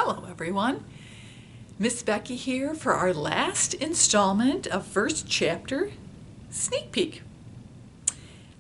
Hello everyone, Miss Becky here for our last installment of first chapter sneak peek.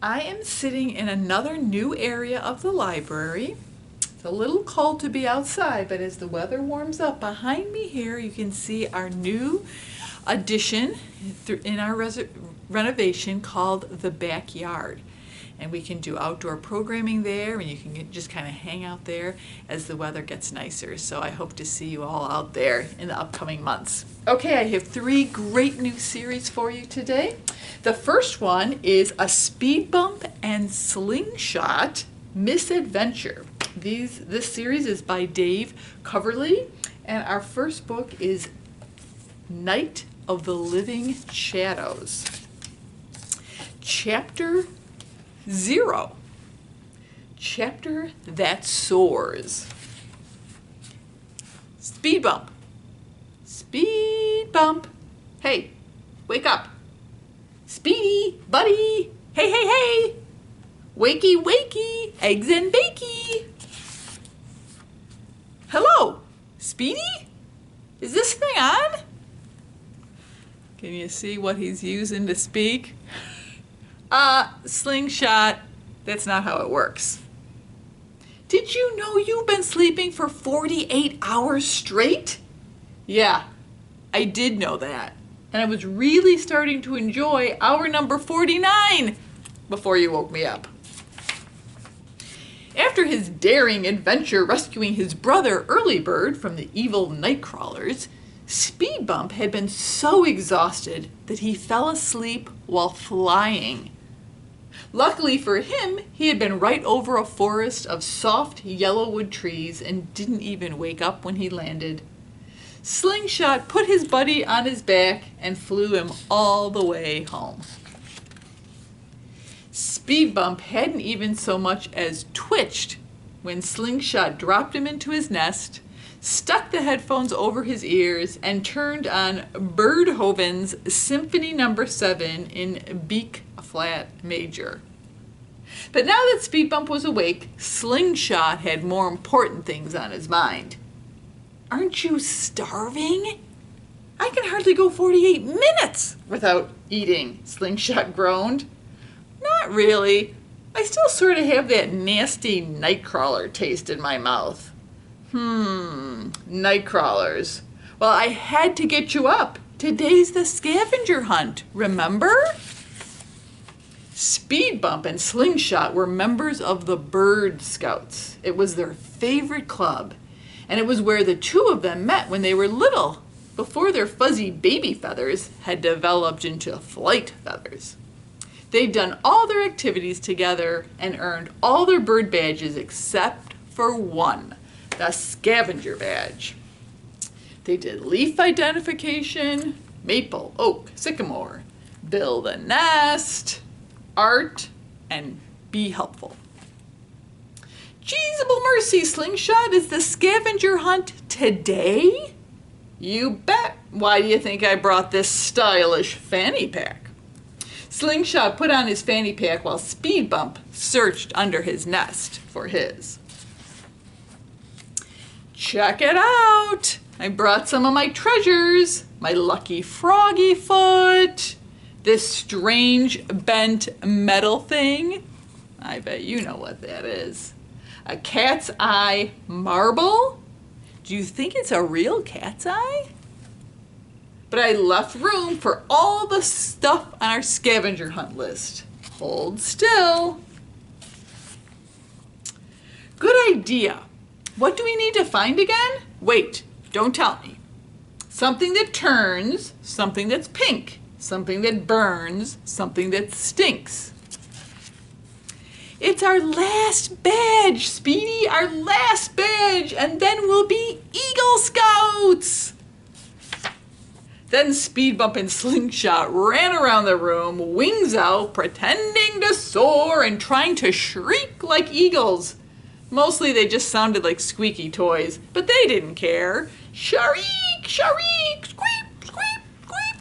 I am sitting in another new area of the library. It's a little cold to be outside, but as the weather warms up behind me here, you can see our new addition in our renovation called the backyard. And we can do outdoor programming there, and you can just kind of hang out there as the weather gets nicer. So I hope to see you all out there in the upcoming months. Okay, I have 3 great new series for you today. The first one is a speed bump and slingshot misadventure. This series is by Dave Coverley, and our first book is Night of the Living Shadows. Chapter 0. Chapter that soars. Speed bump. Speed bump. Hey, wake up. Speedy, buddy. Hey, hey, hey. Wakey, wakey. Eggs and bakey. Hello, Speedy? Is this thing on? Can you see what he's using to speak? Slingshot, that's not how it works. Did you know you've been sleeping for 48 hours straight? Yeah, I did know that. And I was really starting to enjoy hour number 49 before you woke me up. After his daring adventure rescuing his brother Earlybird from the evil Nightcrawlers, Speed Bump had been so exhausted that he fell asleep while flying. Luckily for him, he had been right over a forest of soft yellowwood trees and didn't even wake up when he landed. Slingshot put his buddy on his back and flew him all the way home. Speed Bump hadn't even so much as twitched when Slingshot dropped him into his nest, stuck the headphones over his ears, and turned on Beethoven's Symphony No. 7 in B-flat major. But now that Speed Bump was awake, Slingshot had more important things on his mind. Aren't you starving? I can hardly go 48 minutes without eating, Slingshot groaned. Not really. I still sort of have that nasty Nightcrawler taste in my mouth. Nightcrawlers. Well, I had to get you up. Today's the scavenger hunt, remember? Speed Bump and Slingshot were members of the Bird Scouts. It was their favorite club, and it was where the two of them met when they were little, before their fuzzy baby feathers had developed into flight feathers. They'd done all their activities together and earned all their bird badges except for one, the scavenger badge. They did leaf identification, maple, oak, sycamore, build a nest, art, and be helpful. Jeezable mercy, Slingshot, is the scavenger hunt today? You bet. Why do you think I brought this stylish fanny pack? Slingshot put on his fanny pack while Speed Bump searched under his nest for his. Check it out! I brought some of my treasures. My lucky froggy foot. This strange bent metal thing. I bet you know what that is. A cat's eye marble? Do you think it's a real cat's eye? But I left room for all the stuff on our scavenger hunt list. Hold still. Good idea. What do we need to find again? Wait, don't tell me. Something that turns, something that's pink, something that burns, something that stinks. It's our last badge, Speedy, our last badge, and then we'll be Eagle Scouts. Then Speed Bump and Slingshot ran around the room, wings out, pretending to soar and trying to shriek like eagles. Mostly they just sounded like squeaky toys, but they didn't care. Shriek, shriek, squeak, squeak, squeak.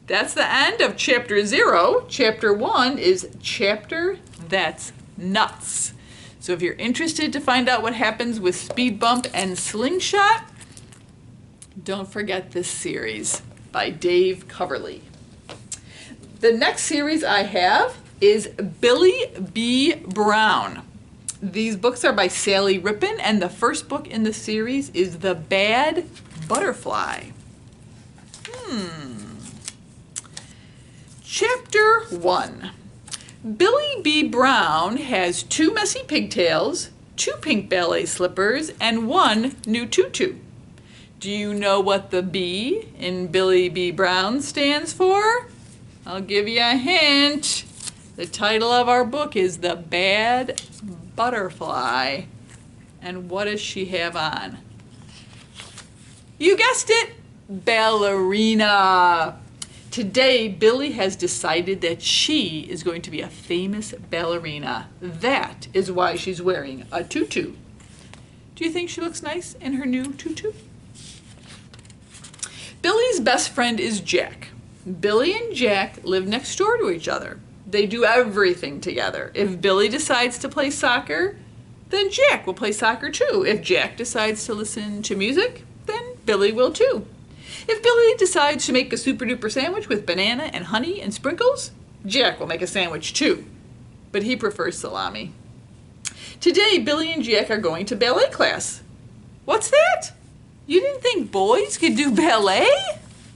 That's the end of Chapter 0. Chapter 1 is Chapter That's Nuts. So if you're interested to find out what happens with speed bump and slingshot, don't forget this series by Dave Coverley. The next series I have is Billy B. Brown. These books are by Sally Rippin, and the first book in the series is The Bad Butterfly. Chapter 1. Billy B. Brown has 2 messy pigtails, 2 pink ballet slippers, and 1 new tutu. Do you know what the B in Billy B. Brown stands for? I'll give you a hint. The title of our book is The Bad Butterfly. And what does she have on? You guessed it, ballerina. Today, Billy has decided that she is going to be a famous ballerina. That is why she's wearing a tutu. Do you think she looks nice in her new tutu? Billy's best friend is Jack. Billy and Jack live next door to each other. They do everything together. If Billy decides to play soccer, then Jack will play soccer too. If Jack decides to listen to music, then Billy will too. If Billy decides to make a super duper sandwich with banana and honey and sprinkles, Jack will make a sandwich too, but he prefers salami. Today, Billy and Jack are going to ballet class. What's that? You didn't think boys could do ballet?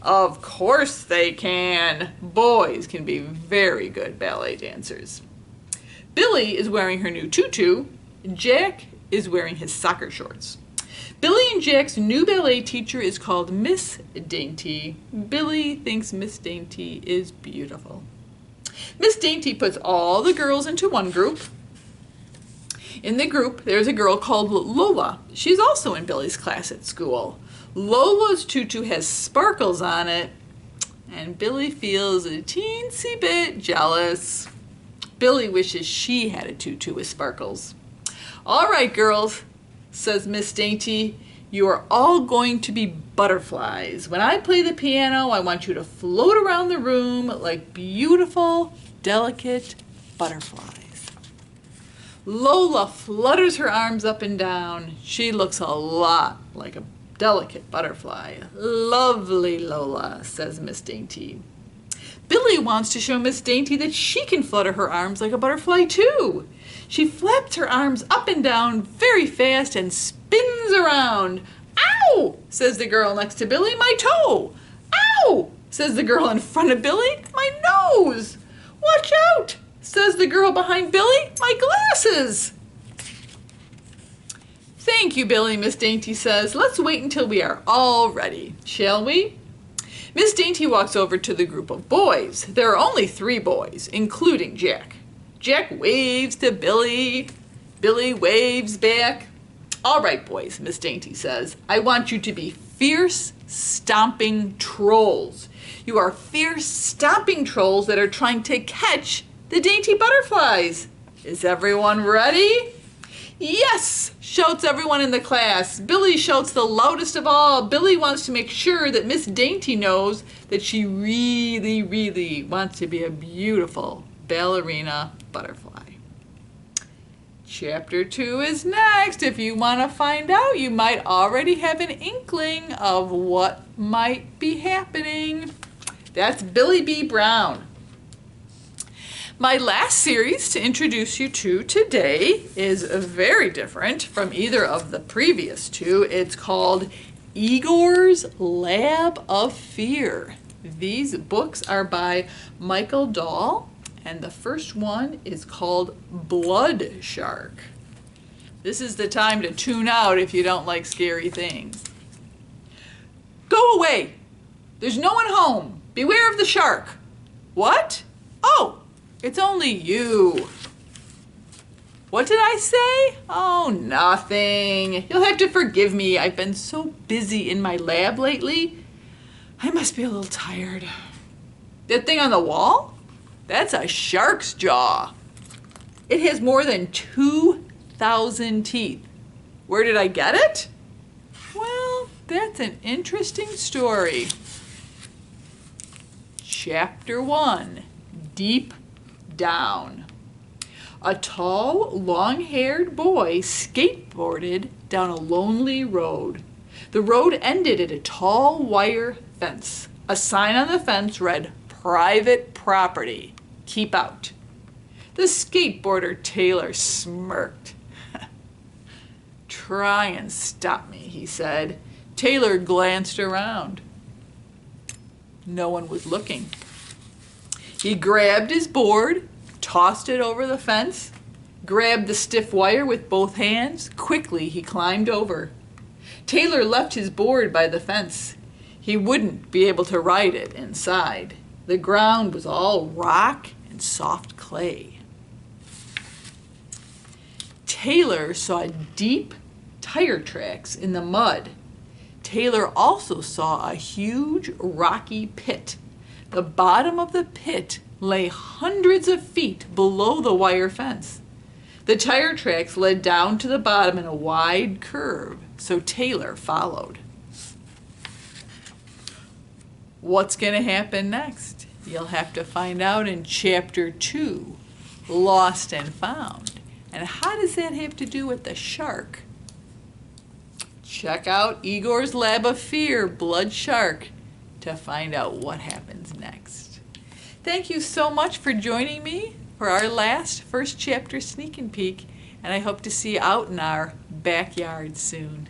Of course they can. Boys can be very good ballet dancers. Billy is wearing her new tutu. Jack is wearing his soccer shorts. Billy and Jack's new ballet teacher is called Miss Dainty. Billy thinks Miss Dainty is beautiful. Miss Dainty puts all the girls into one group. In the group, there's a girl called Lola. She's also in Billy's class at school. Lola's tutu has sparkles on it, and Billy feels a teensy bit jealous. Billy wishes she had a tutu with sparkles. All right, girls, says Miss Dainty, you are all going to be butterflies. When I play the piano, I want you to float around the room like beautiful, delicate butterflies. Lola flutters her arms up and down. She looks a lot like a delicate butterfly. Lovely Lola, says Miss Dainty. Billy wants to show Miss Dainty that she can flutter her arms like a butterfly too. She flaps her arms up and down very fast and spins around. Ow, says the girl next to Billy, my toe. Ow, says the girl in front of Billy, my nose. Watch out, says the girl behind Billy, my glasses. Thank you, Billy, Miss Dainty says. Let's wait until we are all ready, shall we? Miss Dainty walks over to the group of boys. There are only 3 boys, including Jack. Jack waves to Billy. Billy waves back. All right, boys, Miss Dainty says, I want you to be fierce, stomping trolls. You are fierce, stomping trolls that are trying to catch the dainty butterflies. Is everyone ready? Yes, shouts everyone in the class. Billy shouts the loudest of all. Billy wants to make sure that Miss Dainty knows that she really, really wants to be a beautiful ballerina butterfly. Chapter 2 is next. If you want to find out, you might already have an inkling of what might be happening. That's Billy B. Brown. My last series to introduce you to today is very different from either of the previous 2. It's called Igor's Lab of Fear. These books are by Michael Dahl, and the first one is called Blood Shark. This is the time to tune out if you don't like scary things. Go away! There's no one home! Beware of the shark! What? Oh! It's only you. What did I say? Oh, nothing. You'll have to forgive me. I've been so busy in my lab lately. I must be a little tired. That thing on the wall? That's a shark's jaw. It has more than 2,000 teeth. Where did I get it? Well, that's an interesting story. Chapter 1, Deep Down. A tall, long-haired boy skateboarded down a lonely road. The road ended at a tall wire fence. A sign on the fence read, "Private property. Keep out." The skateboarder Taylor smirked. "Try and stop me," he said. Taylor glanced around. No one was looking. He grabbed his board, tossed it over the fence, grabbed the stiff wire with both hands. Quickly he climbed over. Taylor left his board by the fence. He wouldn't be able to ride it inside. The ground was all rock and soft clay. Taylor saw deep tire tracks in the mud. Taylor also saw a huge rocky pit. The bottom of the pit lay hundreds of feet below the wire fence. The tire tracks led down to the bottom in a wide curve, so Taylor followed. What's going to happen next? You'll have to find out in Chapter 2, Lost and Found. And how does that have to do with the shark? Check out Igor's Lab of Fear, Blood Shark, to find out what happens next. Thank you so much for joining me for our last first chapter sneak and peek, and I hope to see you out in our backyard soon.